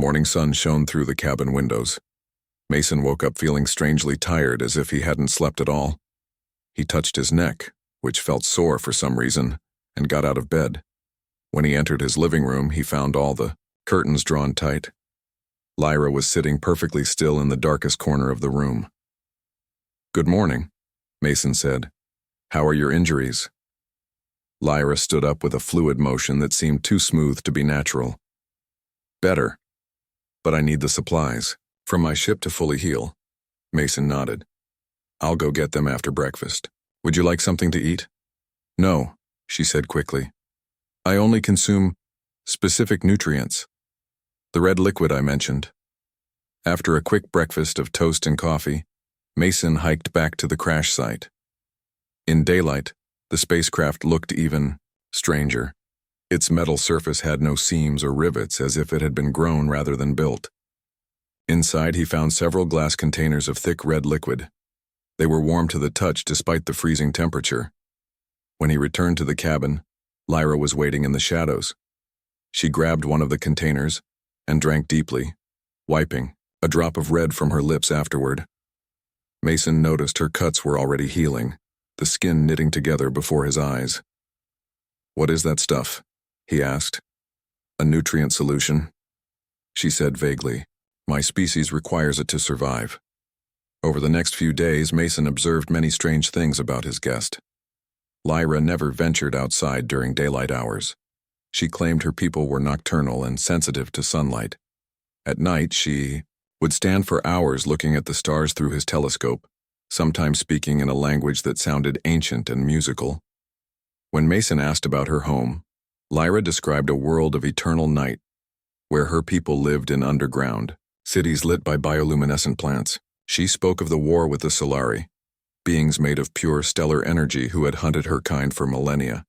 morning sun shone through the cabin windows. Mason woke up feeling strangely tired, as if he hadn't slept at all. He touched his neck, which felt sore for some reason, and got out of bed. When he entered his living room, he found all the curtains drawn tight. Lyra was sitting perfectly still in the darkest corner of the room. "Good morning," Mason said. "How are your injuries?" Lyra stood up with a fluid motion that seemed too smooth to be natural. "Better, but I need the supplies from my ship to fully heal." Mason nodded. "I'll go get them after breakfast. Would you like something to eat?" "No," she said quickly. "I only consume specific nutrients. The red liquid I mentioned." After a quick breakfast of toast and coffee, Mason hiked back to the crash site. In daylight, the spacecraft looked even stranger. Its metal surface had no seams or rivets, as if it had been grown rather than built. Inside, he found several glass containers of thick red liquid. They were warm to the touch despite the freezing temperature. When he returned to the cabin, Lyra was waiting in the shadows. She grabbed one of the containers and drank deeply, wiping a drop of red from her lips afterward. Mason noticed her cuts were already healing, the skin knitting together before his eyes. "What is that stuff?" he asked. "A nutrient solution," she said vaguely. "My species requires it to survive." Over the next few days, Mason observed many strange things about his guest. Lyra never ventured outside during daylight hours. She claimed her people were nocturnal and sensitive to sunlight. At night, she would stand for hours looking at the stars through his telescope, sometimes speaking in a language that sounded ancient and musical. When Mason asked about her home, Lyra described a world of eternal night, where her people lived in underground cities lit by bioluminescent plants. She spoke of the war with the Solari, beings made of pure stellar energy who had hunted her kind for millennia.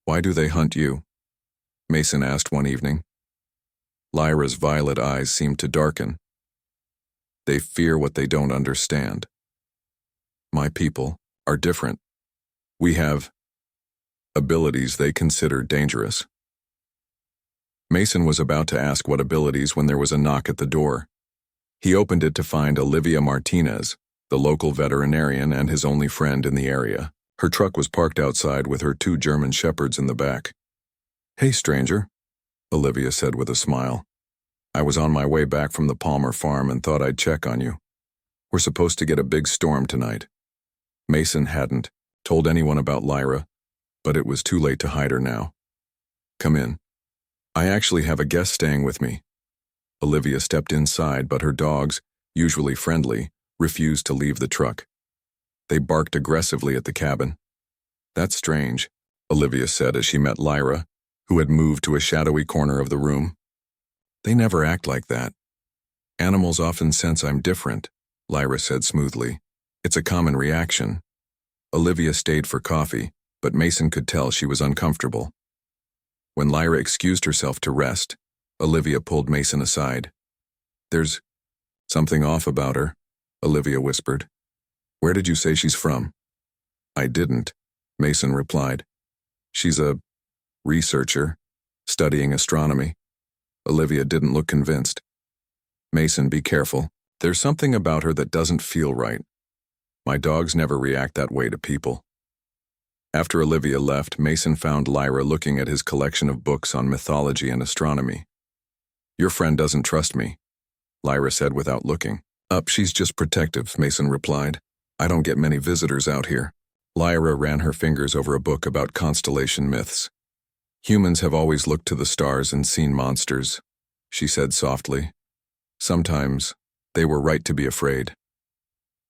"Why do they hunt you?" Mason asked one evening. Lyra's violet eyes seemed to darken. "They fear what they don't understand. My people are different. We have abilities they consider dangerous." Mason was about to ask what abilities when there was a knock at the door. He opened it to find Olivia Martinez, the local veterinarian and his only friend in the area. Her truck was parked outside with her 2 German shepherds in the back. "Hey, stranger," Olivia said with a smile. "I was on my way back from the Palmer farm and thought I'd check on you. We're supposed to get a big storm tonight." Mason hadn't told anyone about Lyra, but it was too late to hide her now. "Come in. I actually have a guest staying with me." Olivia stepped inside, but her dogs, usually friendly, refused to leave the truck. They barked aggressively at the cabin. "That's strange," Olivia said as she met Lyra, who had moved to a shadowy corner of the room. "They never act like that. Animals often sense I'm different," Lyra said smoothly. "It's a common reaction." Olivia stayed for coffee, but Mason could tell she was uncomfortable. When Lyra excused herself to rest, Olivia pulled Mason aside. "There's something off about her," Olivia whispered. "Where did you say she's from?" "I didn't," Mason replied. "She's a researcher, studying astronomy." Olivia didn't look convinced. "Mason, be careful. There's something about her that doesn't feel right. My dogs never react that way to people." After Olivia left, Mason found Lyra looking at his collection of books on mythology and astronomy. "Your friend doesn't trust me," Lyra said without looking up. "She's just protective," Mason replied. "I don't get many visitors out here." Lyra ran her fingers over a book about constellation myths. "Humans have always looked to the stars and seen monsters," she said softly. "Sometimes they were right to be afraid."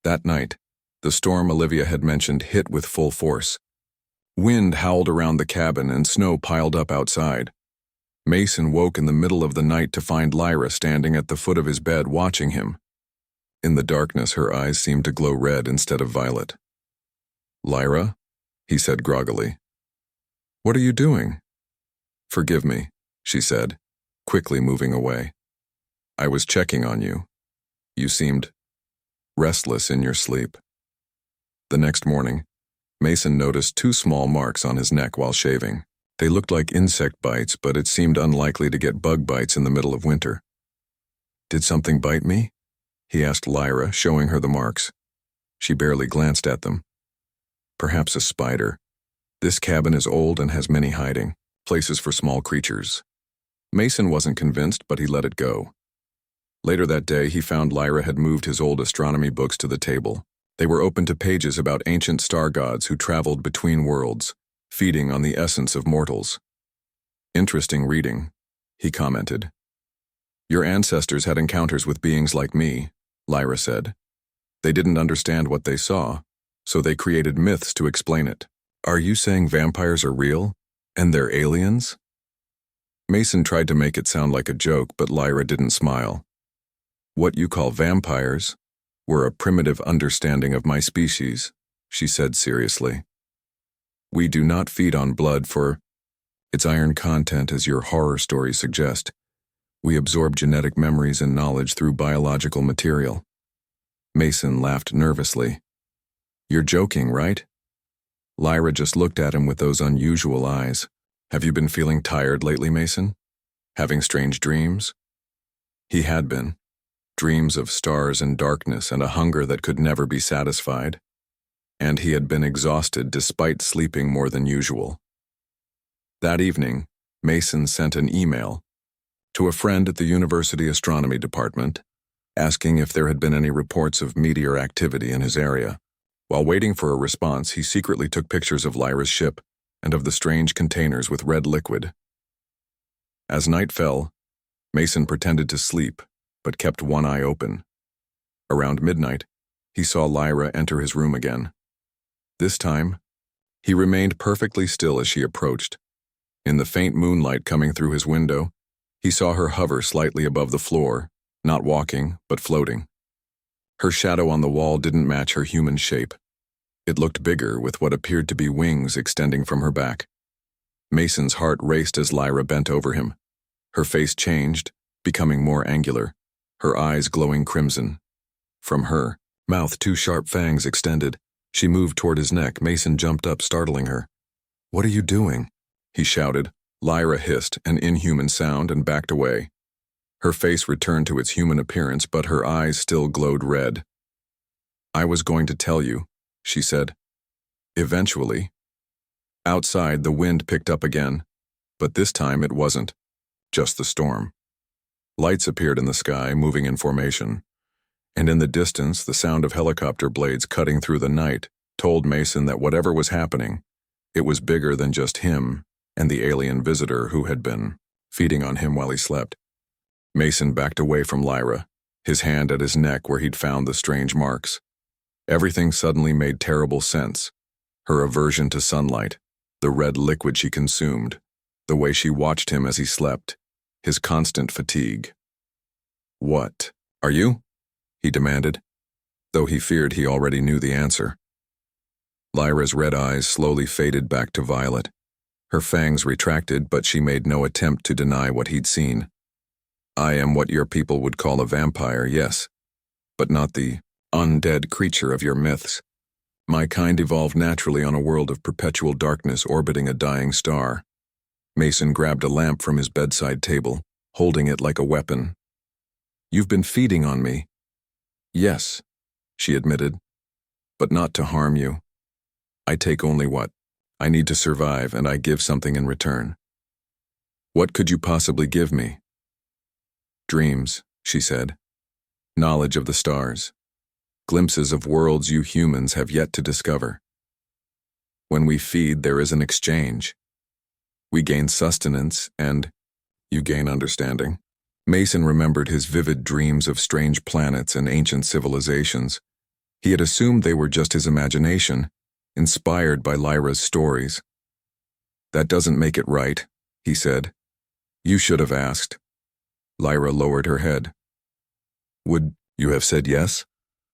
That night, the storm Olivia had mentioned hit with full force. Wind howled around the cabin and snow piled up outside. Mason woke in the middle of the night to find Lyra standing at the foot of his bed watching him. In the darkness, her eyes seemed to glow red instead of violet. "Lyra?" he said groggily. "What are you doing?" "Forgive me," she said, quickly moving away. "I was checking on you. You seemed restless in your sleep." The next morning, Mason noticed 2 small marks on his neck while shaving. They looked like insect bites, but it seemed unlikely to get bug bites in the middle of winter. "Did something bite me?" he asked Lyra, showing her the marks. She barely glanced at them. "Perhaps a spider. This cabin is old and has many hiding places for small creatures." Mason wasn't convinced, but he let it go. Later that day, he found Lyra had moved his old astronomy books to the table. They were open to pages about ancient star gods who traveled between worlds, feeding on the essence of mortals. "Interesting reading," he commented. "Your ancestors had encounters with beings like me," Lyra said. "They didn't understand what they saw, so they created myths to explain it." "Are you saying vampires are real? And they're aliens?" Mason tried to make it sound like a joke, but Lyra didn't smile. "What you call vampires were a primitive understanding of my species," she said seriously. "We do not feed on blood for its iron content, as your horror stories suggest. We absorb genetic memories and knowledge through biological material." Mason laughed nervously. "You're joking, right?" Lyra just looked at him with those unusual eyes. "Have you been feeling tired lately, Mason? Having strange dreams?" He had been. Dreams of stars and darkness and a hunger that could never be satisfied. And he had been exhausted despite sleeping more than usual. That evening, Mason sent an email to a friend at the university astronomy department, asking if there had been any reports of meteor activity in his area. While waiting for a response, he secretly took pictures of Lyra's ship and of the strange containers with red liquid. As night fell, Mason pretended to sleep, but kept one eye open. Around midnight, he saw Lyra enter his room again. This time, he remained perfectly still as she approached. In the faint moonlight coming through his window, he saw her hover slightly above the floor, not walking, but floating. Her shadow on the wall didn't match her human shape. It looked bigger, with what appeared to be wings extending from her back. Mason's heart raced as Lyra bent over him. Her face changed, becoming more angular, her eyes glowing crimson. From her mouth, two sharp fangs extended. She moved toward his neck. Mason jumped up, startling her. "What are you doing?" he shouted. Lyra hissed an inhuman sound and backed away. Her face returned to its human appearance, but her eyes still glowed red. "I was going to tell you," she said. "Eventually." Outside, the wind picked up again, but this time it wasn't just the storm. Lights appeared in the sky, moving in formation, and in the distance, the sound of helicopter blades cutting through the night told Mason that whatever was happening, it was bigger than just him and the alien visitor who had been feeding on him while he slept. Mason backed away from Lyra, his hand at his neck where he'd found the strange marks. Everything suddenly made terrible sense. Her aversion to sunlight, the red liquid she consumed, the way she watched him as he slept, his constant fatigue. "What are you?" he demanded, though he feared he already knew the answer. Lyra's red eyes slowly faded back to violet. Her fangs retracted, but she made no attempt to deny what he'd seen. "I am what your people would call a vampire, yes, but not the undead creature of your myths. My kind evolved naturally on a world of perpetual darkness orbiting a dying star." Mason grabbed a lamp from his bedside table, holding it like a weapon. "You've been feeding on me." "Yes," she admitted, "but not to harm you. I take only what I need to survive, and I give something in return." "What could you possibly give me?" "Dreams," she said. "Knowledge of the stars. Glimpses of worlds you humans have yet to discover. When we feed, there is an exchange. We gain sustenance, and you gain understanding." Mason remembered his vivid dreams of strange planets and ancient civilizations. He had assumed they were just his imagination, inspired by Lyra's stories. "That doesn't make it right," he said. "You should have asked." Lyra lowered her head. "Would you have said yes?"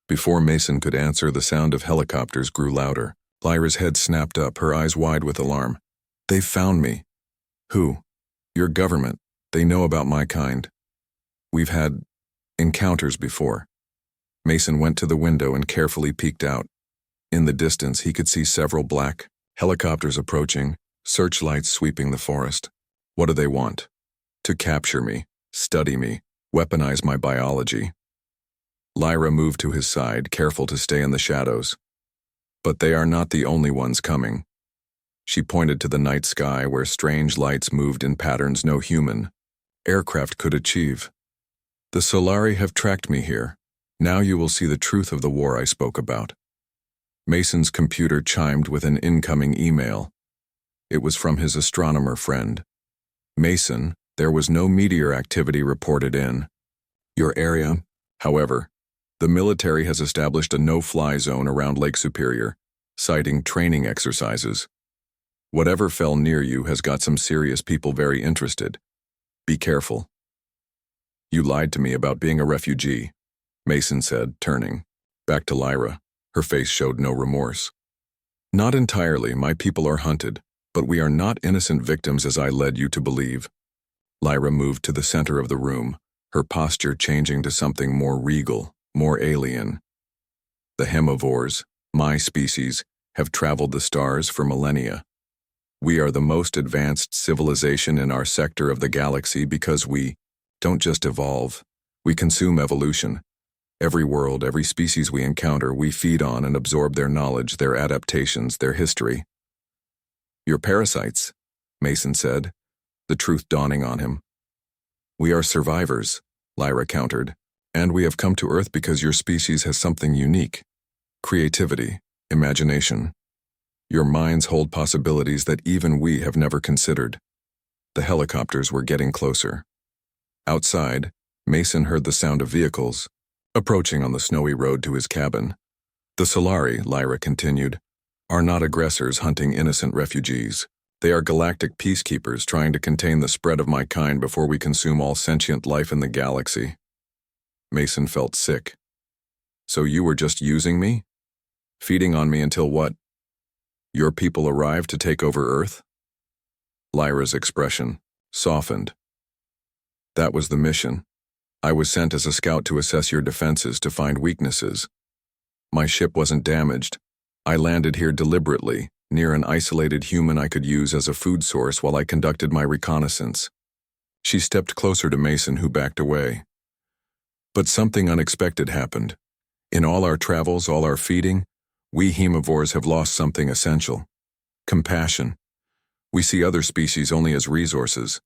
Before Mason could answer, the sound of helicopters grew louder. Lyra's head snapped up, her eyes wide with alarm. "They've found me." "Who?" "Your government. They know about my kind. We've had encounters before." Mason went to the window and carefully peeked out. In the distance, he could see several black helicopters approaching, Searchlights sweeping the forest. What do they want? To capture me, study me, weaponize my biology. Lyra moved to his side, careful to stay in the shadows. But they are not the only ones coming. She pointed to the night sky where strange lights moved in patterns no human aircraft could achieve. The Solari have tracked me here. Now you will see the truth of the war I spoke about. Mason's computer chimed with an incoming email. It was from his astronomer friend. Mason, there was no meteor activity reported in your area. However, the military has established a no-fly zone around Lake Superior, citing training exercises. Whatever fell near you has got some serious people very interested. Be careful. You lied to me about being a refugee, Mason said, turning. Back to Lyra. Her face showed no remorse. Not entirely, my people are hunted, but we are not innocent victims as I led you to believe. Lyra moved to the center of the room, her posture changing to something more regal, more alien. The hemovores, my species, have traveled the stars for millennia. We are the most advanced civilization in our sector of the galaxy because we don't just evolve, we consume evolution. Every world, every species we encounter, we feed on and absorb their knowledge, their adaptations, their history. You're parasites, Mason said, the truth dawning on him. We are survivors, Lyra countered, and we have come to Earth because your species has something unique. Creativity, imagination. Your minds hold possibilities that even we have never considered. The helicopters were getting closer. Outside, Mason heard the sound of vehicles, approaching on the snowy road to his cabin. The Solari, Lyra continued, are not aggressors hunting innocent refugees. They are galactic peacekeepers trying to contain the spread of my kind before we consume all sentient life in the galaxy. Mason felt sick. So you were just using me? Feeding on me until what? Your people arrived to take over Earth? Lyra's expression softened. That was the mission. I was sent as a scout to assess your defenses to find weaknesses. My ship wasn't damaged. I landed here deliberately, near an isolated human I could use as a food source while I conducted my reconnaissance. She stepped closer to Mason, who backed away. But something unexpected happened. In all our travels, all our feeding, we hemovores have lost something essential. Compassion. We see other species only as resources,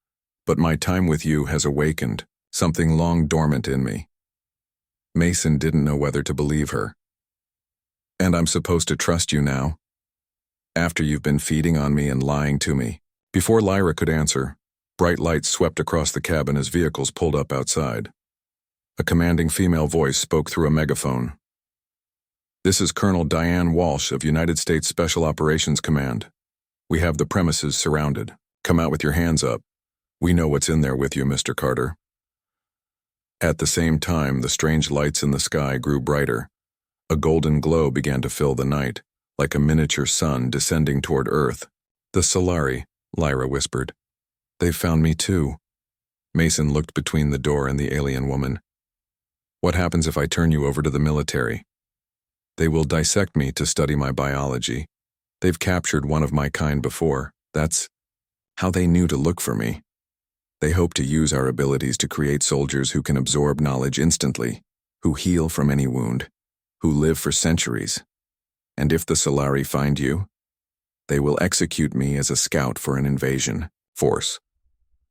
but my time with you has awakened something long dormant in me. Mason didn't know whether to believe her. And I'm supposed to trust you now? After you've been feeding on me and lying to me. Before Lyra could answer, bright lights swept across the cabin as vehicles pulled up outside. A commanding female voice spoke through a megaphone. This is Colonel Diane Walsh of United States Special Operations Command. We have the premises surrounded. Come out with your hands up. We know what's in there with you, Mr. Carter. At the same time, the strange lights in the sky grew brighter. A golden glow began to fill the night, like a miniature sun descending toward Earth. The Solari, Lyra whispered. They've found me too. Mason looked between the door and the alien woman. What happens if I turn you over to the military? They will dissect me to study my biology. They've captured one of my kind before. That's how they knew to look for me. They hope to use our abilities to create soldiers who can absorb knowledge instantly, who heal from any wound, who live for centuries. And if the Solari find you, they will execute me as a scout for an invasion force.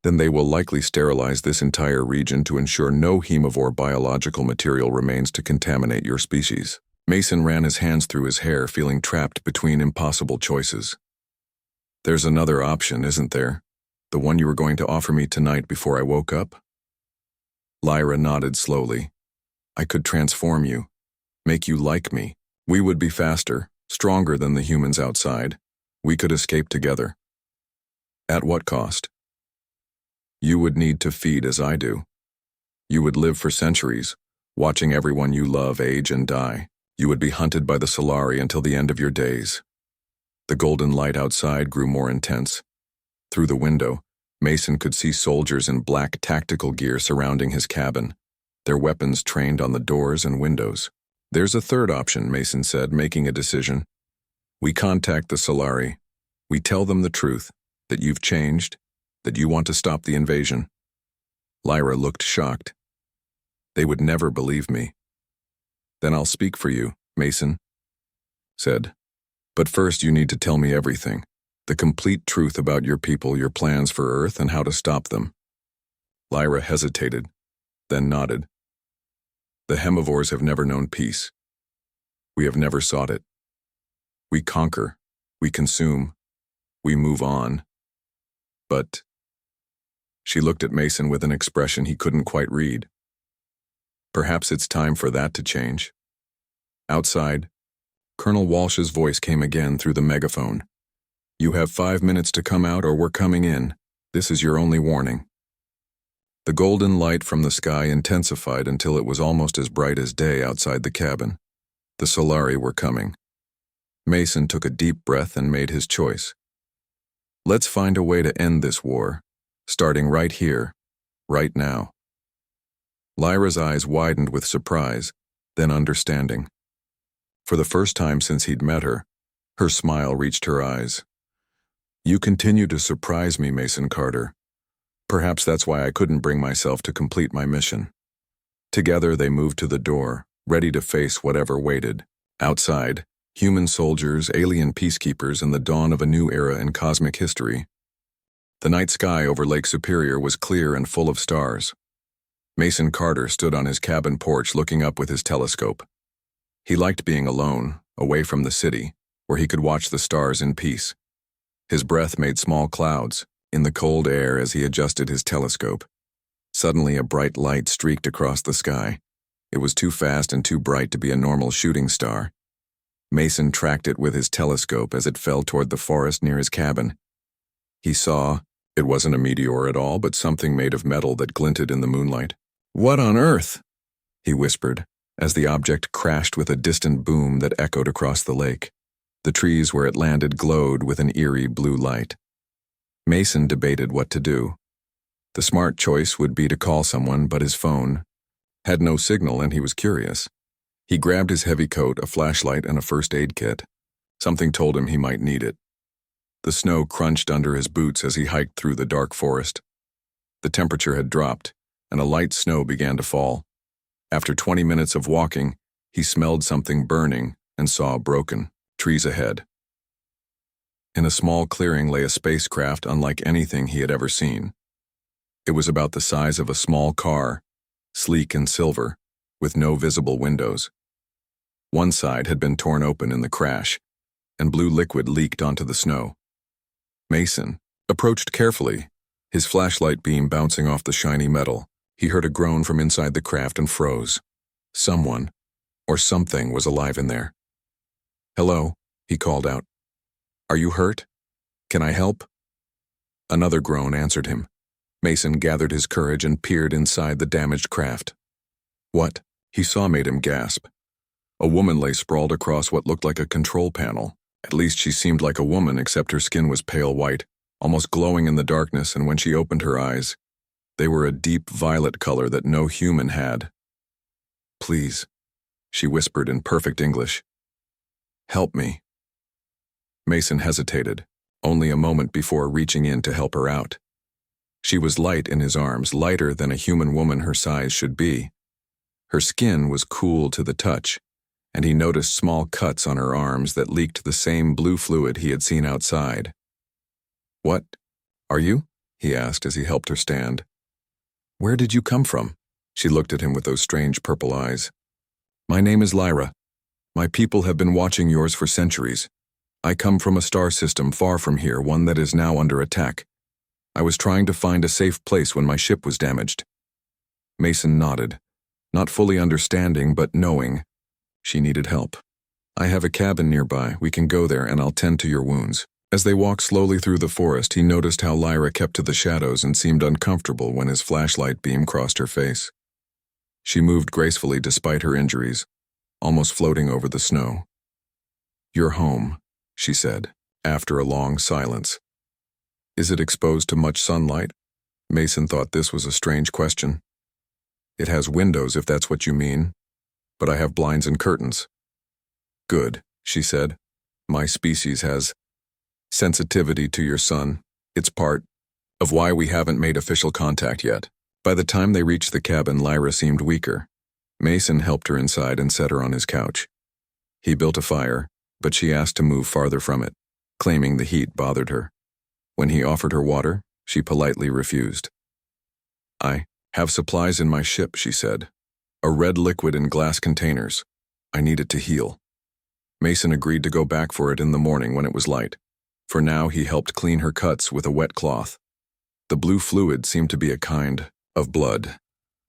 Then they will likely sterilize this entire region to ensure no hemovore biological material remains to contaminate your species. Mason ran his hands through his hair, feeling trapped between impossible choices. There's another option, isn't there? The one you were going to offer me tonight before I woke up? Lyra nodded slowly. I could transform you, make you like me. We would be faster, stronger than the humans outside. We could escape together. At what cost? You would need to feed as I do. You would live for centuries, watching everyone you love age and die. You would be hunted by the Solari until the end of your days. The golden light outside grew more intense. Through the window, Mason could see soldiers in black tactical gear surrounding his cabin, their weapons trained on the doors and windows. There's a third option, Mason said, making a decision. We contact the Solari. We tell them the truth. That you've changed? That you want to stop the invasion?" Lyra looked shocked. "They would never believe me." "Then I'll speak for you," Mason said. "But first you need to tell me everything. The complete truth about your people, your plans for Earth, and how to stop them." Lyra hesitated, then nodded. "The Hemivores have never known peace. We have never sought it. We conquer, we consume, we move on. But..." She looked at Mason with an expression he couldn't quite read. "Perhaps it's time for that to change." Outside, Colonel Walsh's voice came again through the megaphone. "You have 5 minutes to come out or we're coming in. This is your only warning." The golden light from the sky intensified until it was almost as bright as day outside the cabin. The Solari were coming. Mason took a deep breath and made his choice. Let's find a way to end this war, starting right here, right now. Lyra's eyes widened with surprise, then understanding. For the first time since he'd met her, her smile reached her eyes. "You continue to surprise me, Mason Carter. Perhaps that's why I couldn't bring myself to complete my mission." Together they moved to the door, ready to face whatever waited. Outside, human soldiers, alien peacekeepers, and the dawn of a new era in cosmic history. The night sky over Lake Superior was clear and full of stars. Mason Carter stood on his cabin porch looking up with his telescope. He liked being alone, away from the city, where he could watch the stars in peace. His breath made small clouds in the cold air as he adjusted his telescope. Suddenly a bright light streaked across the sky. It was too fast and too bright to be a normal shooting star. Mason tracked it with his telescope as it fell toward the forest near his cabin. He saw, it wasn't a meteor at all, but something made of metal that glinted in the moonlight. "What on earth?" he whispered, as the object crashed with a distant boom that echoed across the lake. The trees where it landed glowed with an eerie blue light. Mason debated what to do. The smart choice would be to call someone, but his phone had no signal and he was curious. He grabbed his heavy coat, a flashlight, and a first aid kit. Something told him he might need it. The snow crunched under his boots as he hiked through the dark forest. The temperature had dropped, and a light snow began to fall. After 20 minutes of walking, he smelled something burning and saw broken trees ahead. In a small clearing lay a spacecraft unlike anything he had ever seen. It was about the size of a small car, sleek and silver, with no visible windows. One side had been torn open in the crash, and blue liquid leaked onto the snow. Mason approached carefully, his flashlight beam bouncing off the shiny metal. He heard a groan from inside the craft and froze. Someone, or something, was alive in there. "Hello," he called out. "Are you hurt? Can I help?" Another groan answered him. Mason gathered his courage and peered inside the damaged craft. What he saw made him gasp. A woman lay sprawled across what looked like a control panel. At least she seemed like a woman, except her skin was pale white, almost glowing in the darkness, and when she opened her eyes, they were a deep violet color that no human had. "Please," she whispered in perfect English. "Help me." Mason hesitated, only a moment before reaching in to help her out. She was light in his arms, lighter than a human woman her size should be. Her skin was cool to the touch, and he noticed small cuts on her arms that leaked the same blue fluid he had seen outside. "What are you?" he asked as he helped her stand. "Where did you come from?" She looked at him with those strange purple eyes. "My name is Lyra. My people have been watching yours for centuries. I come from a star system far from here, one that is now under attack. I was trying to find a safe place when my ship was damaged." Mason nodded, not fully understanding but knowing she needed help. "I have a cabin nearby. We can go there and I'll tend to your wounds." As they walked slowly through the forest, he noticed how Lyra kept to the shadows and seemed uncomfortable when his flashlight beam crossed her face. She moved gracefully despite her injuries, almost floating over the snow. "You're home," she said, after a long silence. "Is it exposed to much sunlight?" Mason thought this was a strange question. "It has windows, if that's what you mean, but I have blinds and curtains." "Good," she said. "My species has sensitivity to your sun. It's part of why we haven't made official contact yet. By the time they reached the cabin, Lyra seemed weaker. Mason helped her inside and set her on his couch. He built a fire, but she asked to move farther from it, claiming the heat bothered her. When he offered her water, she politely refused. "I have supplies in my ship," she said. "A red liquid in glass containers. I need it to heal." Mason agreed to go back for it in the morning when it was light. For now, he helped clean her cuts with a wet cloth. The blue fluid seemed to be a kind of blood,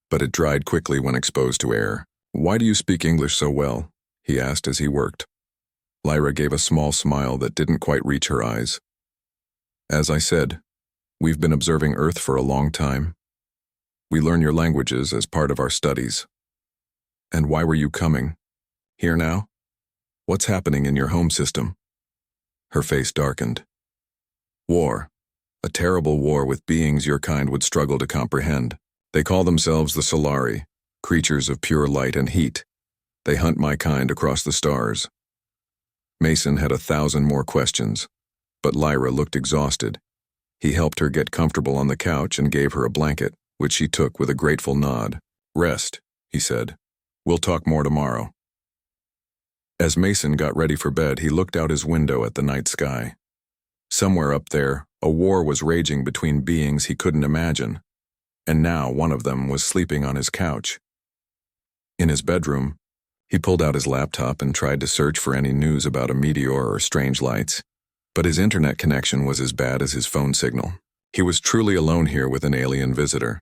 but it dried quickly when exposed to air. "Why do you speak English so well?" he asked as he worked. Lyra gave a small smile that didn't quite reach her eyes. "As I said, we've been observing Earth for a long time. We learn your languages as part of our studies." "And why were you coming? Here now? What's happening in your home system?" Her face darkened. "War. A terrible war with beings your kind would struggle to comprehend. They call themselves the Solari, creatures of pure light and heat. They hunt my kind across the stars." Mason had 1,000 more questions, but Lyra looked exhausted. He helped her get comfortable on the couch and gave her a blanket, which she took with a grateful nod. "Rest," he said. "We'll talk more tomorrow." As Mason got ready for bed, he looked out his window at the night sky. Somewhere up there, a war was raging between beings he couldn't imagine, and now one of them was sleeping on his couch. In his bedroom, he pulled out his laptop and tried to search for any news about a meteor or strange lights, but his internet connection was as bad as his phone signal. He was truly alone here with an alien visitor.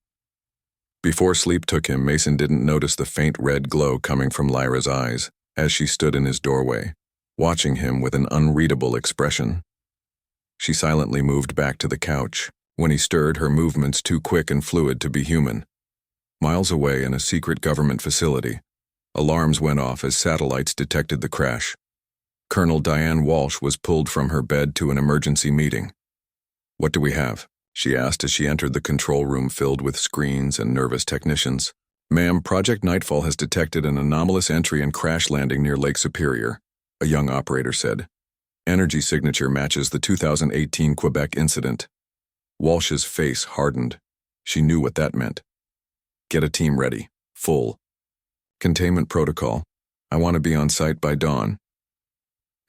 Before sleep took him, Mason didn't notice the faint red glow coming from Lyra's eyes as she stood in his doorway, watching him with an unreadable expression. She silently moved back to the couch. When he stirred, her movements too quick and fluid to be human. Miles away in a secret government facility, alarms went off as satellites detected the crash. Colonel Diane Walsh was pulled from her bed to an emergency meeting. "What do we have?" she asked as she entered the control room filled with screens and nervous technicians. "Ma'am, Project Nightfall has detected an anomalous entry and crash landing near Lake Superior," a young operator said. "Energy signature matches the 2018 Quebec incident." Walsh's face hardened. She knew what that meant. "Get a team ready. Full. Containment protocol. I want to be on site by dawn."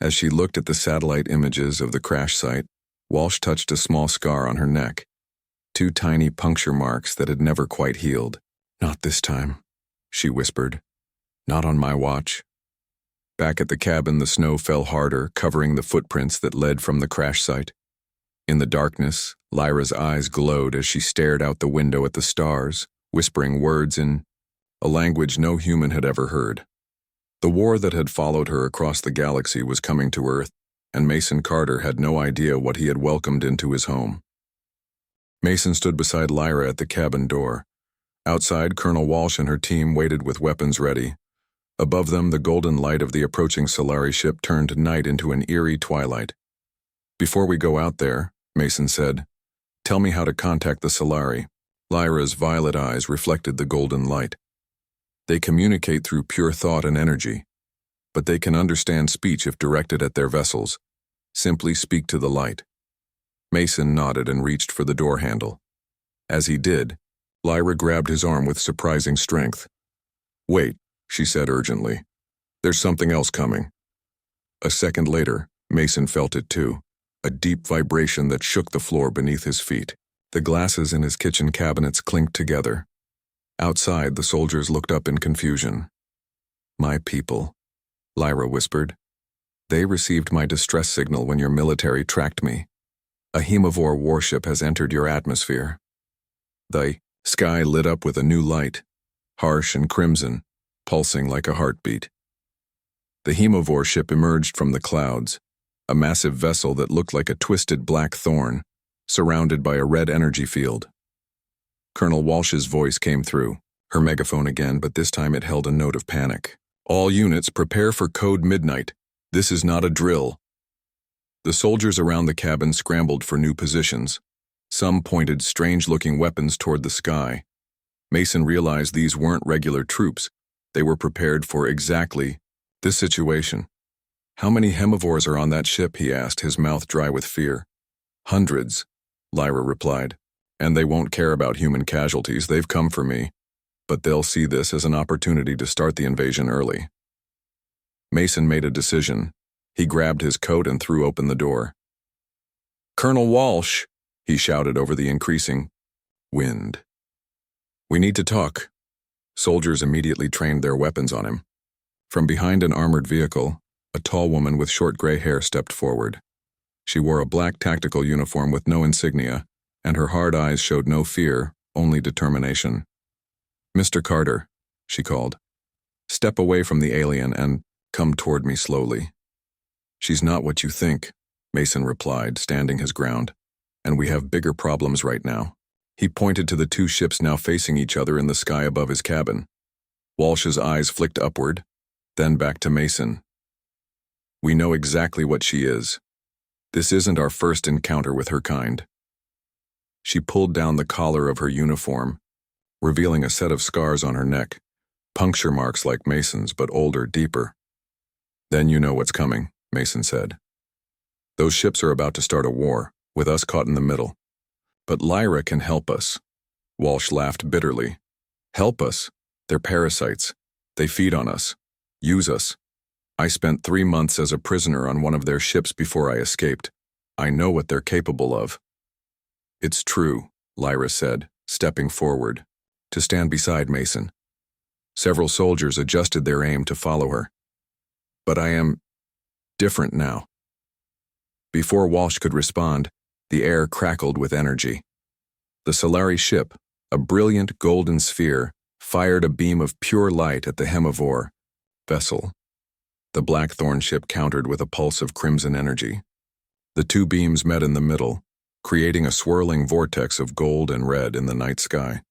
As she looked at the satellite images of the crash site, Walsh touched a small scar on her neck. 2 tiny puncture marks that had never quite healed. "Not this time," she whispered. "Not on my watch." Back at the cabin, the snow fell harder, covering the footprints that led from the crash site. In the darkness, Lyra's eyes glowed as she stared out the window at the stars, whispering words in a language no human had ever heard. The war that had followed her across the galaxy was coming to Earth, and Mason Carter had no idea what he had welcomed into his home. Mason stood beside Lyra at the cabin door. Outside, Colonel Walsh and her team waited with weapons ready. Above them, the golden light of the approaching Solari ship turned night into an eerie twilight. "Before we go out there," Mason said, "tell me how to contact the Solari." Lyra's violet eyes reflected the golden light. "They communicate through pure thought and energy, but they can understand speech if directed at their vessels. Simply speak to the light." Mason nodded and reached for the door handle. As he did, Lyra grabbed his arm with surprising strength. "Wait," she said urgently. "There's something else coming." A second later, Mason felt it too, a deep vibration that shook the floor beneath his feet. The glasses in his kitchen cabinets clinked together. Outside, the soldiers looked up in confusion. "My people," Lyra whispered. "They received my distress signal when your military tracked me. A Hemivore warship has entered your atmosphere." The sky lit up with a new light, harsh and crimson, pulsing like a heartbeat. The Hemivore ship emerged from the clouds, a massive vessel that looked like a twisted black thorn, surrounded by a red energy field. Colonel Walsh's voice came through, her megaphone again, but this time it held a note of panic. "All units, prepare for code midnight. This is not a drill." The soldiers around the cabin scrambled for new positions. Some pointed strange-looking weapons toward the sky. Mason realized these weren't regular troops. They were prepared for exactly this situation. "How many Hemivores are on that ship?" he asked, his mouth dry with fear. "Hundreds. Lyra replied. And they won't care about human casualties, they've come for me. But they'll see this as an opportunity to start the invasion early. Mason made a decision. He grabbed his coat and threw open the door. "Colonel Walsh," he shouted over the increasing wind. "We need to talk." Soldiers immediately trained their weapons on him. From behind an armored vehicle, a tall woman with short gray hair stepped forward. She wore a black tactical uniform with no insignia, and her hard eyes showed no fear, only determination. "Mr. Carter," she called, "step away from the alien and come toward me slowly." "She's not what you think," Mason replied, standing his ground. "And we have bigger problems right now." He pointed to the two ships now facing each other in the sky above his cabin. Walsh's eyes flicked upward, then back to Mason. "We know exactly what she is. This isn't our first encounter with her kind." She pulled down the collar of her uniform, revealing a set of scars on her neck, puncture marks like Mason's, but older, deeper. "Then you know what's coming," Mason said. "Those ships are about to start a war, with us caught in the middle. But Lyra can help us." Walsh laughed bitterly. "Help us? They're parasites. They feed on us, use us. I spent 3 months as a prisoner on one of their ships before I escaped. I know what they're capable of." "It's true," Lyra said, stepping forward, to stand beside Mason. Several soldiers adjusted their aim to follow her. "But I am different now." Before Walsh could respond, the air crackled with energy. The Solari ship, a brilliant golden sphere, fired a beam of pure light at the HFY vessel. The Blackthorn ship countered with a pulse of crimson energy. The two beams met in the middle, creating a swirling vortex of gold and red in the night sky.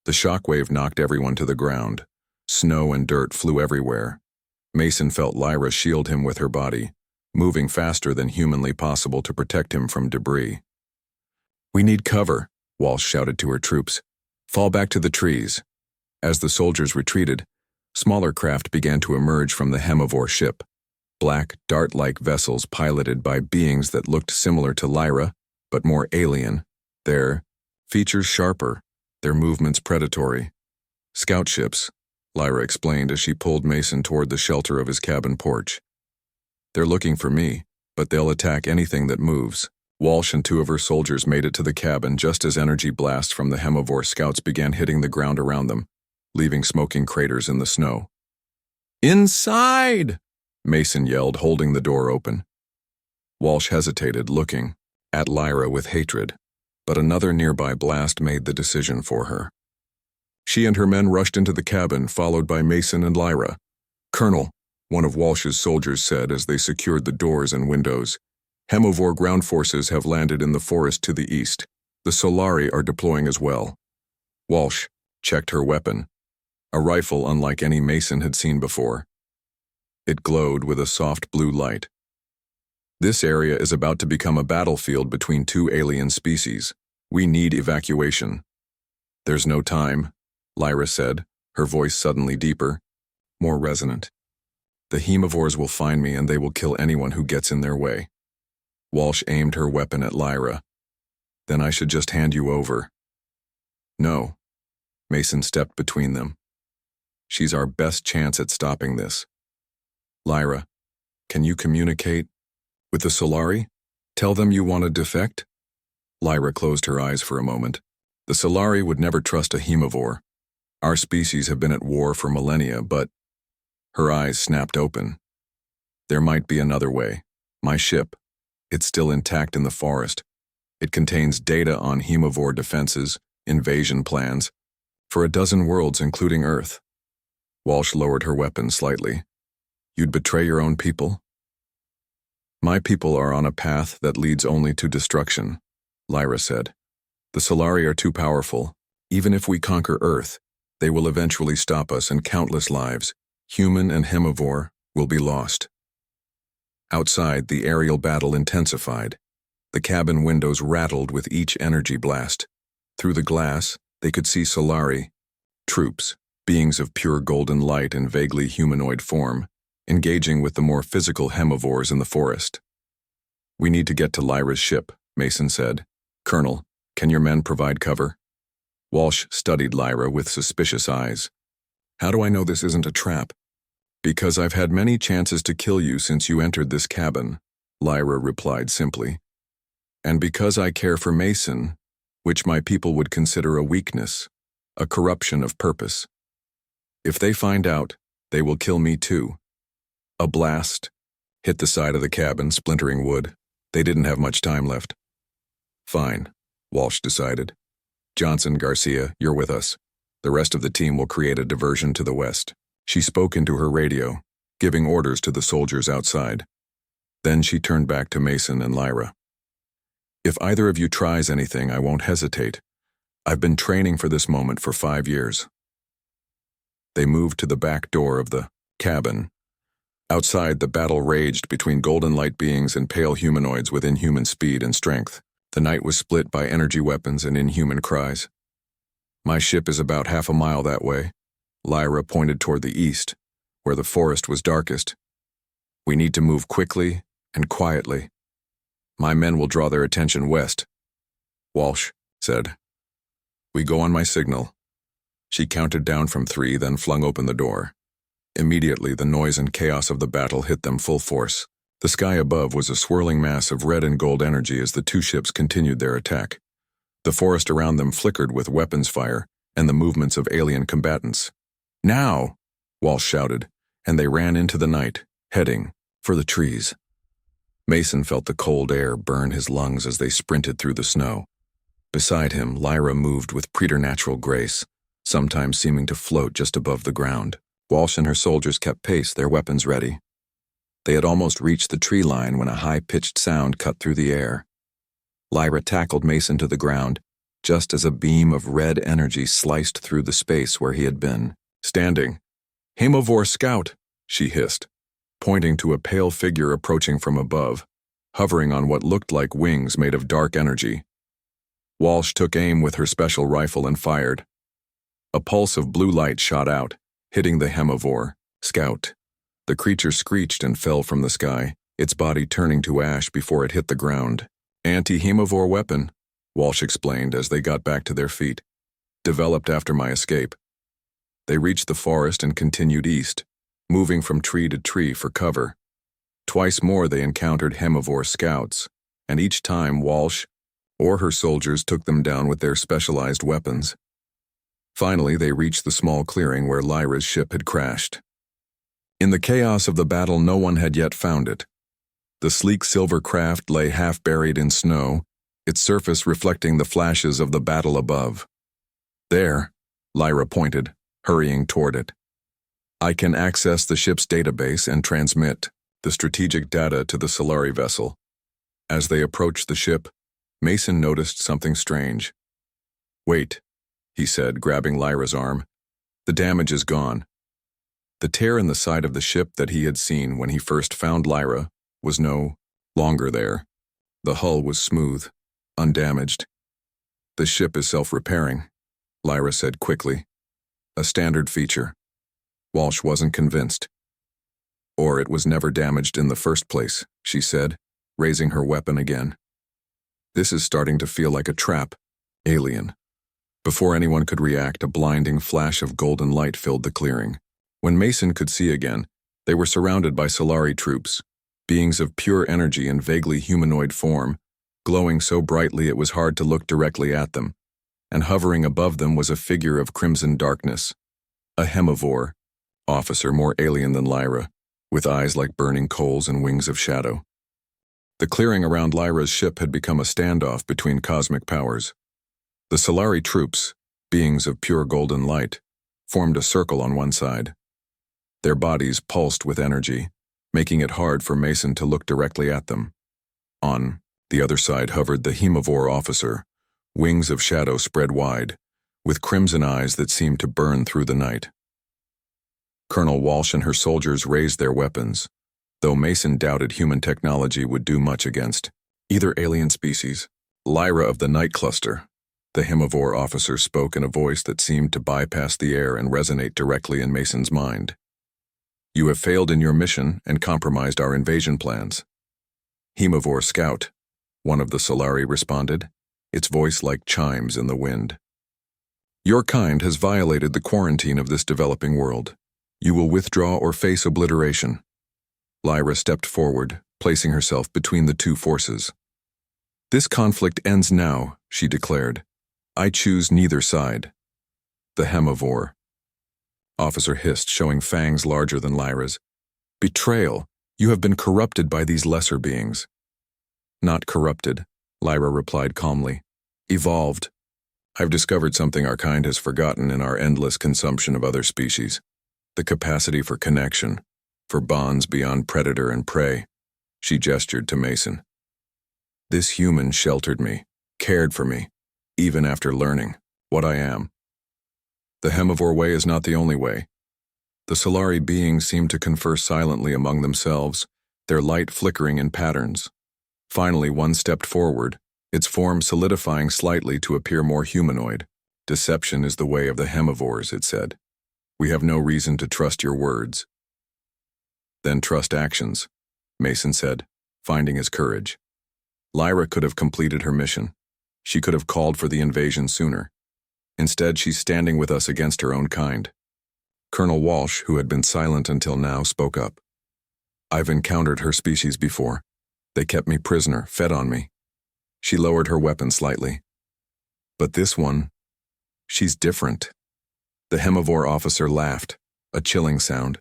The shockwave knocked everyone to the ground. Snow and dirt flew everywhere. Mason felt Lyra shield him with her body, moving faster than humanly possible to protect him from debris. "We need cover," Walsh shouted to her troops. "Fall back to the trees." As the soldiers retreated, smaller craft began to emerge from the HFY ship. Black, dart-like vessels piloted by beings that looked similar to Lyra, but more alien. Their features sharper, their movements predatory. "Scout ships," Lyra explained as she pulled Mason toward the shelter of his cabin porch. "They're looking for me, but they'll attack anything that moves." Walsh and 2 of her soldiers made it to the cabin just as energy blasts from the HFY scouts began hitting the ground around them, leaving smoking craters in the snow. "Inside!" Mason yelled, holding the door open. Walsh hesitated, looking at Lyra with hatred, but another nearby blast made the decision for her. She and her men rushed into the cabin, followed by Mason and Lyra. "Colonel," one of Walsh's soldiers said as they secured the doors and windows, "HFY ground forces have landed in the forest to the east. The Solari are deploying as well." Walsh checked her weapon, a rifle unlike any Mason had seen before. It glowed with a soft blue light. "This area is about to become a battlefield between 2 alien species. We need evacuation." "There's no time," Lyra said, her voice suddenly deeper, more resonant. "The HFYs will find me and they will kill anyone who gets in their way." Walsh aimed her weapon at Lyra. "Then I should just hand you over." "No." Mason stepped between them. "She's our best chance at stopping this." "Lyra, can you communicate with the Solari? Tell them you want to defect?" Lyra closed her eyes for a moment. "The Solari would never trust a HFY. Our species have been at war for millennia, but..." Her eyes snapped open. "There might be another way. My ship. It's still intact in the forest. It contains data on HFY defenses, invasion plans, for a dozen worlds including Earth." Walsh lowered her weapon slightly. "You'd betray your own people?" "My people are on a path that leads only to destruction," Lyra said. "The Solari are too powerful. Even if we conquer Earth, they will eventually stop us and countless lives, human and HFY, will be lost." Outside, the aerial battle intensified. The cabin windows rattled with each energy blast. Through the glass, they could see Solari, troops, beings of pure golden light and vaguely humanoid form, engaging with the more physical HFYs in the forest. "We need to get to Lyra's ship," Mason said. Colonel, can your men provide cover? Walsh studied Lyra with suspicious eyes. How do I know this isn't a trap? Because I've had many chances to kill you since you entered this cabin, Lyra replied simply. And because I care for Mason, which my people would consider a weakness, a corruption of purpose. If they find out, they will kill me too. A blast hit the side of the cabin, splintering wood. They didn't have much time left. Fine, Walsh decided. Johnson, Garcia, you're with us. The rest of the team will create a diversion to the west. She spoke into her radio, giving orders to the soldiers outside. Then she turned back to Mason and Lyra. If either of you tries anything, I won't hesitate. I've been training for this moment for 5 years. They moved to the back door of the cabin. Outside, the battle raged between golden light beings and pale humanoids with inhuman speed and strength. The night was split by energy weapons and inhuman cries. My ship is about half a mile that way. Lyra pointed toward the east, where the forest was darkest. We need to move quickly and quietly. My men will draw their attention west. Walsh said. We go on my signal. She counted down from 3, then flung open the door. Immediately, the noise and chaos of the battle hit them full force. The sky above was a swirling mass of red and gold energy as the two ships continued their attack. The forest around them flickered with weapons fire and the movements of alien combatants. Now! Walsh shouted, and they ran into the night, heading for the trees. Mason felt the cold air burn his lungs as they sprinted through the snow. Beside him, Lyra moved with preternatural grace, sometimes seeming to float just above the ground. Walsh and her soldiers kept pace, their weapons ready. They had almost reached the tree line when a high-pitched sound cut through the air. Lyra tackled Mason to the ground, just as a beam of red energy sliced through the space where he had been. Standing. Haemovore Scout, she hissed, pointing to a pale figure approaching from above, hovering on what looked like wings made of dark energy. Walsh took aim with her special rifle and fired. A pulse of blue light shot out, hitting the Haemovore Scout. The creature screeched and fell from the sky, its body turning to ash before it hit the ground. Anti-Haemovore weapon, Walsh explained as they got back to their feet. Developed after my escape. They reached the forest and continued east, moving from tree to tree for cover. Twice more they encountered Haemovore scouts, and each time Walsh or her soldiers took them down with their specialized weapons. Finally, they reached the small clearing where Lyra's ship had crashed. In the chaos of the battle, no one had yet found it. The sleek silver craft lay half buried in snow, its surface reflecting the flashes of the battle above. There, Lyra pointed, hurrying toward it. I can access the ship's database and transmit the strategic data to the Solari vessel. As they approached the ship, Mason noticed something strange. Wait, he said, grabbing Lyra's arm. The damage is gone. The tear in the side of the ship that he had seen when he first found Lyra was no longer there. The hull was smooth, undamaged. The ship is self-repairing, Lyra said quickly. A standard feature. Walsh wasn't convinced. Or it was never damaged in the first place, she said, raising her weapon again. This is starting to feel like a trap. Alien. Before anyone could react, a blinding flash of golden light filled the clearing. When Mason could see again, they were surrounded by Solari troops, beings of pure energy and vaguely humanoid form, glowing so brightly it was hard to look directly at them, and hovering above them was a figure of crimson darkness. A Haemovore officer more alien than Lyra, with eyes like burning coals and wings of shadow. The clearing around Lyra's ship had become a standoff between cosmic powers. The Solari troops, beings of pure golden light, formed a circle on one side. Their bodies pulsed with energy, making it hard for Mason to look directly at them. On the other side hovered the Haemovore officer, wings of shadow spread wide, with crimson eyes that seemed to burn through the night. Colonel Walsh and her soldiers raised their weapons, though Mason doubted human technology would do much against either alien species. Lyra of the Night Cluster, the Haemovore officer spoke in a voice that seemed to bypass the air and resonate directly in Mason's mind. You have failed in your mission and compromised our invasion plans. Haemovore Scout, one of the Solari responded. its voice like chimes in the wind. Your kind has violated the quarantine of this developing world. You will withdraw or face obliteration. Lyra stepped forward, placing herself between the two forces. This conflict ends now, she declared. I choose neither side. The HFY officer hissed, showing fangs larger than Lyra's. Betrayal. You have been corrupted by these lesser beings. Not corrupted, Lyra replied calmly. Evolved. I've discovered something our kind has forgotten in our endless consumption of other species. The capacity for connection, for bonds beyond predator and prey. She gestured to Mason. This human sheltered me, cared for me, even after learning what I am. The HFY way is not the only way. The Solari beings seem to confer silently among themselves, their light flickering in patterns. Finally, one stepped forward, its form solidifying slightly to appear more humanoid. Deception is the way of the HFYs, it said. We have no reason to trust your words. Then trust actions, Mason said, finding his courage. Lyra could have completed her mission. She could have called for the invasion sooner. Instead, she's standing with us against her own kind. Colonel Walsh, who had been silent until now, spoke up. I've encountered her species before. They kept me prisoner, fed on me. She lowered her weapon slightly. But this one, she's different. The HFY officer laughed, a chilling sound,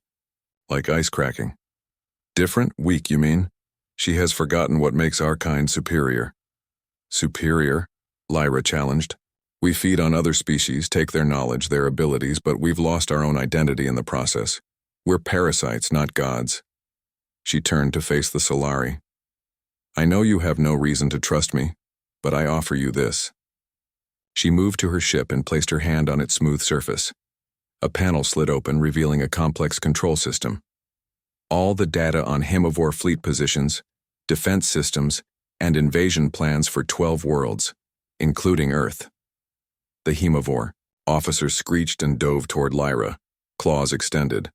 like ice cracking. Different? Weak, you mean? She has forgotten what makes our kind superior. Superior? Lyra challenged. We feed on other species, take their knowledge, their abilities, but we've lost our own identity in the process. We're parasites, not gods. She turned to face the Solari. I know you have no reason to trust me, but I offer you this. She moved to her ship and placed her hand on its smooth surface. A panel slid open, revealing a complex control system. All the data on HFY fleet positions, defense systems, and invasion plans for 12 worlds, including Earth. The HFY officer screeched and dove toward Lyra, claws extended.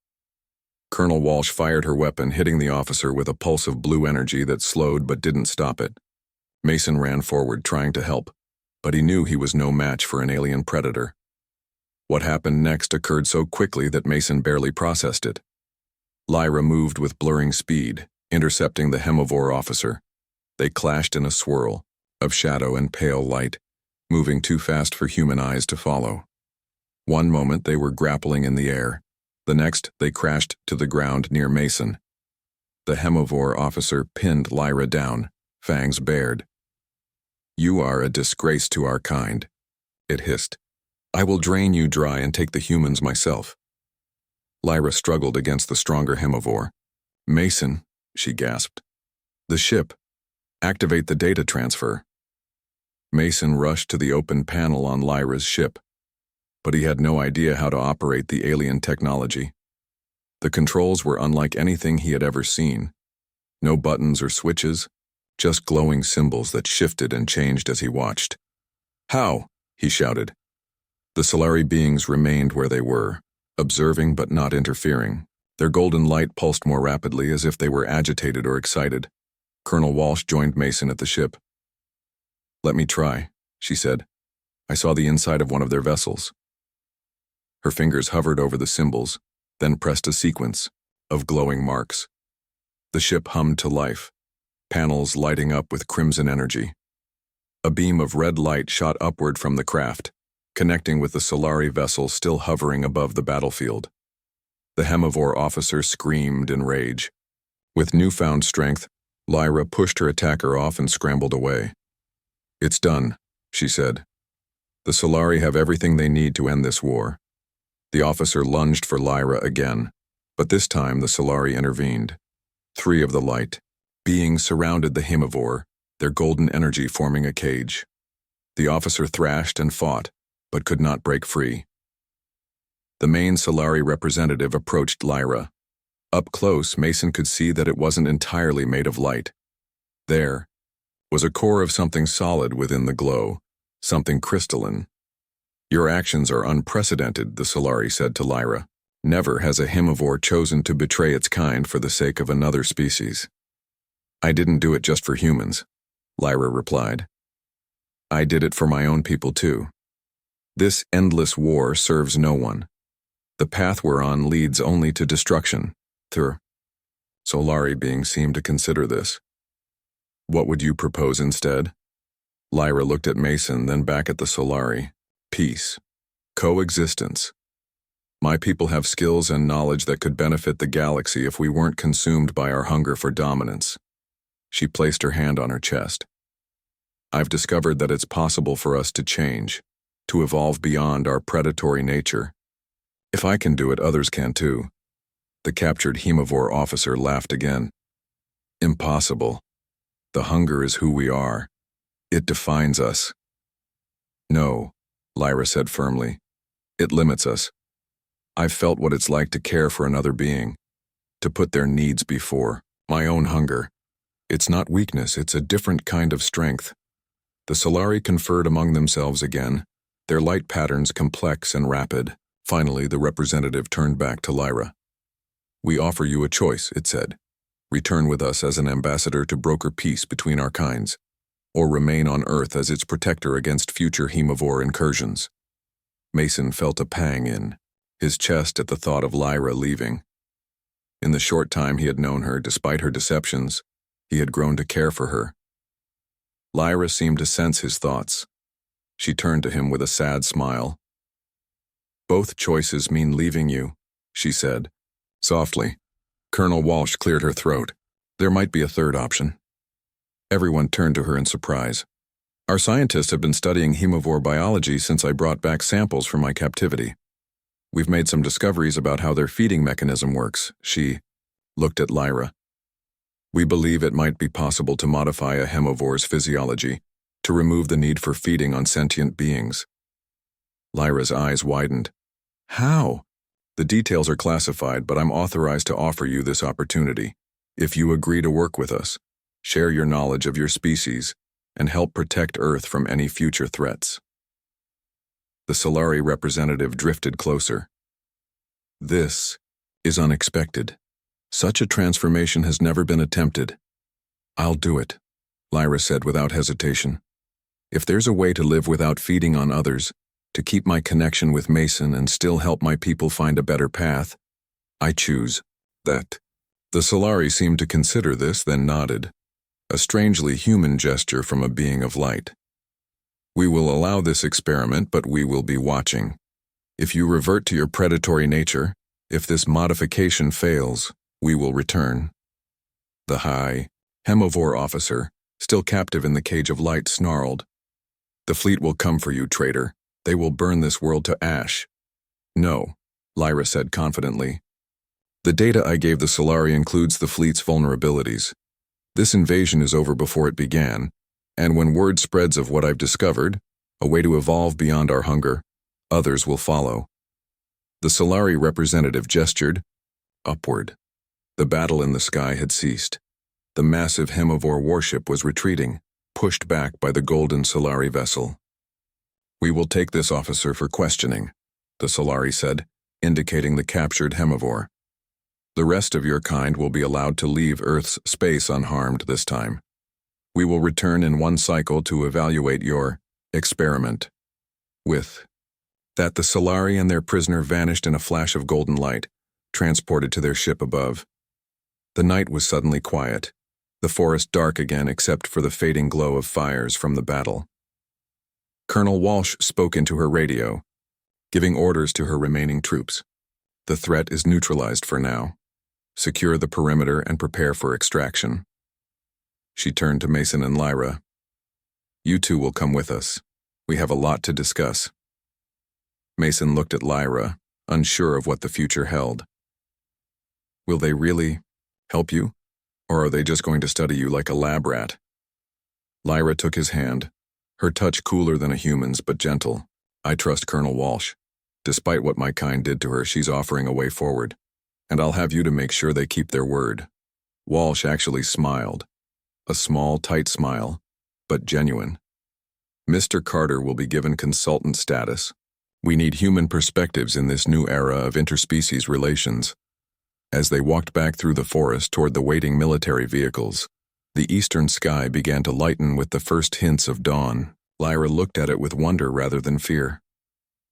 Colonel Walsh fired her weapon, hitting the officer with a pulse of blue energy that slowed but didn't stop it. Mason ran forward, trying to help, but he knew he was no match for an alien predator. What happened next occurred so quickly that Mason barely processed it. Lyra moved with blurring speed, intercepting the HFY officer. They clashed in a swirl of shadow and pale light, moving too fast for human eyes to follow. One moment they were grappling in the air. The next, they crashed to the ground near Mason. The HFY officer pinned Lyra down, fangs bared. You are a disgrace to our kind, it hissed. I will drain you dry and take the humans myself. Lyra struggled against the stronger HFY. Mason, she gasped. The ship. Activate the data transfer. Mason rushed to the open panel on Lyra's ship, but he had no idea how to operate the alien technology. The controls were unlike anything he had ever seen. No buttons or switches, just glowing symbols that shifted and changed as he watched. How? He shouted. The Solari beings remained where they were, observing but not interfering. Their golden light pulsed more rapidly, as if they were agitated or excited. Colonel Walsh joined Mason at the ship. Let me try, she said. I saw the inside of one of their vessels. Her fingers hovered over the symbols, then pressed a sequence of glowing marks. The ship hummed to life, panels lighting up with crimson energy. A beam of red light shot upward from the craft, connecting with the Solari vessel still hovering above the battlefield. The HFY officer screamed in rage. With newfound strength, Lyra pushed her attacker off and scrambled away. It's done, she said. The Solari have everything they need to end this war. The officer lunged for Lyra again, but this time the Solari intervened. 3 of the light beings surrounded the HFY, their golden energy forming a cage. The officer thrashed and fought, but could not break free. The main Solari representative approached Lyra. Up close, Mason could see that it wasn't entirely made of light. There was a core of something solid within the glow, something crystalline. Your actions are unprecedented, the Solari said to Lyra. Never has a HFY chosen to betray its kind for the sake of another species. I didn't do it just for humans, Lyra replied. I did it for my own people too. This endless war serves no one. The path we're on leads only to destruction. Solari being seemed to consider this. What would you propose instead? Lyra looked at Mason, then back at the Solari. Peace. Coexistence. My people have skills and knowledge that could benefit the galaxy if we weren't consumed by our hunger for dominance. She placed her hand on her chest. I've discovered that it's possible for us to change, to evolve beyond our predatory nature. If I can do it, others can too. The captured Hemivore officer laughed again. Impossible. The hunger is who we are. It defines us. No, Lyra said firmly. It limits us. I've felt what it's like to care for another being, to put their needs before my own hunger. It's not weakness, it's a different kind of strength. The Solari conferred among themselves again, their light patterns complex and rapid. Finally, the representative turned back to Lyra. We offer you a choice, it said. Return with us as an ambassador to broker peace between our kinds, or remain on Earth as its protector against future Hemivore incursions. Mason felt a pang in his chest at the thought of Lyra leaving. In the short time he had known her, despite her deceptions, he had grown to care for her. Lyra seemed to sense his thoughts. She turned to him with a sad smile. Both choices mean leaving you, she said. Softly. Colonel Walsh cleared her throat. There might be a third option. Everyone turned to her in surprise. Our scientists have been studying Hemivore biology since I brought back samples from my captivity. We've made some discoveries about how their feeding mechanism works. She looked at Lyra. We believe it might be possible to modify a Hemivore's physiology, to remove the need for feeding on sentient beings. Lyra's eyes widened. How? The details are classified, but I'm authorized to offer you this opportunity. If you agree to work with us, share your knowledge of your species, and help protect Earth from any future threats. The Solari representative drifted closer. This is unexpected. Such a transformation has never been attempted. I'll do it, Lyra said without hesitation. If there's a way to live without feeding on others, to keep my connection with Mason and still help my people find a better path, I choose that. The Solari seemed to consider this, then nodded. A strangely human gesture from a being of light. We will allow this experiment, but we will be watching. If you revert to your predatory nature, if this modification fails, we will return. The high, Hemivore officer, still captive in the cage of light, snarled. The fleet will come for you, traitor. They will burn this world to ash. No, Lyra said confidently. The data I gave the Solari includes the fleet's vulnerabilities. This invasion is over before it began, and when word spreads of what I've discovered, a way to evolve beyond our hunger, others will follow. The Solari representative gestured upward. The battle in the sky had ceased. The massive Hemivore warship was retreating, pushed back by the golden Solari vessel. We will take this officer for questioning, the Solari said, indicating the captured Hemivore. The rest of your kind will be allowed to leave Earth's space unharmed this time. We will return in one cycle to evaluate your experiment. With that, the Solari and their prisoner vanished in a flash of golden light, transported to their ship above. The night was suddenly quiet, the forest dark again except for the fading glow of fires from the battle. Colonel Walsh spoke into her radio, giving orders to her remaining troops. The threat is neutralized for now. Secure the perimeter and prepare for extraction. She turned to Mason and Lyra. You two will come with us. We have a lot to discuss. Mason looked at Lyra, unsure of what the future held. Will they really help you, or are they just going to study you like a lab rat? Lyra took his hand, her touch cooler than a human's but gentle. I trust Colonel Walsh. Despite what my kind did to her, she's offering a way forward. And I'll have you to make sure they keep their word. Walsh actually smiled. A small, tight smile, but genuine. Mr. Carter will be given consultant status. We need human perspectives in this new era of interspecies relations. As they walked back through the forest toward the waiting military vehicles, the eastern sky began to lighten with the first hints of dawn. Lyra looked at it with wonder rather than fear.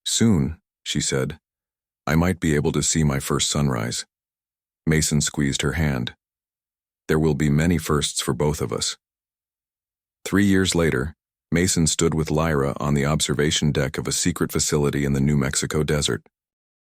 Soon, she said, I might be able to see my first sunrise. Mason squeezed her hand. There will be many firsts for both of us. 3 years later, Mason stood with Lyra on the observation deck of a secret facility in the New Mexico desert.